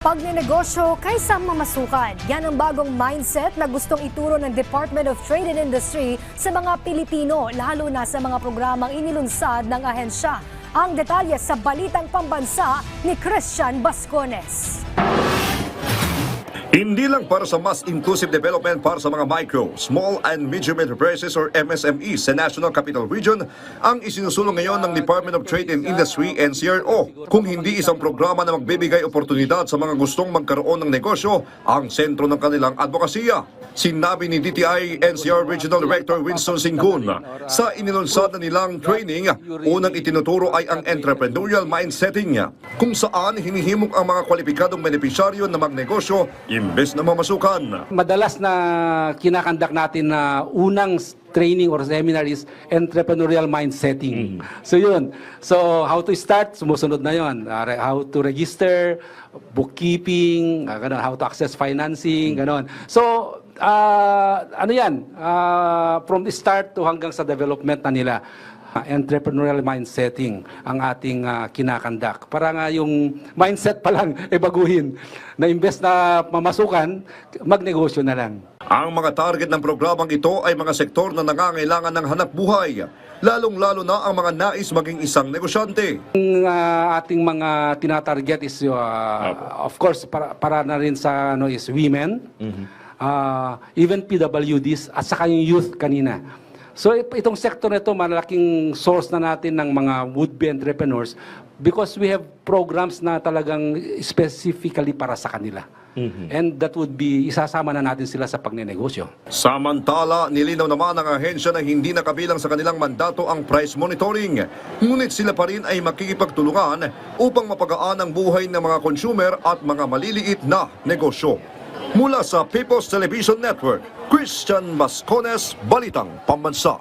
Pagnenegosyo kaysa mamasukan. Yan ang bagong mindset na gustong ituro ng Department of Trade and Industry sa mga Pilipino, lalo na sa mga programang inilunsad ng ahensya. Ang detalye sa Balitang Pambansa ni Christian Bascones. Hindi lang para sa mas inclusive development para sa mga micro, small and medium enterprises or MSMEs sa National Capital Region ang isinusulong ngayon ng Department of Trade and Industry NCRO. Kung hindi isang programa na magbibigay oportunidad sa mga gustong magkaroon ng negosyo ang sentro ng kanilang advokasya. Sinabi ni DTI NCR Regional Director Winston Singun, sa inilunsad na nilang training, unang itinuturo ay ang entrepreneurial mindsetting kung saan hinihimok ang mga kwalipikadong benepisyaryo na magnegosyo imbes na mamasukan. Madalas na kinakandak natin na unang training or seminar is entrepreneurial mindsetting. So yun. So how to start, sumusunod na yun. How to register, bookkeeping, ganun, how to access financing, ganun. So ano yan, from the start to hanggang sa development na nila, entrepreneurial mindsetting ang ating kinakandak. Para nga yung mindset pa lang baguhin, na imbes na mamasukan, magnegosyo na lang. Ang mga target ng programang ito ay mga sektor na nangangailangan ng hanap buhay, lalong-lalo na ang mga nais maging isang negosyante. Ang ating mga tinatarget is, of course, para na rin sa is women, even PWDs, at saka yung youth kanina. So itong sektor na ito, malaking source na natin ng mga would-be entrepreneurs because we have programs na talagang specifically para sa kanila. And that would be, isasama na natin sila sa pagnenegosyo. Samantala, nilinaw naman ng ahensya na hindi nakabilang sa kanilang mandato ang price monitoring. Ngunit sila pa rin ay makikipagtulungan upang mapagaan ang buhay ng mga consumer at mga maliliit na negosyo. Mula sa People's Television Network, Christian Bascones, Balitang Pambansa.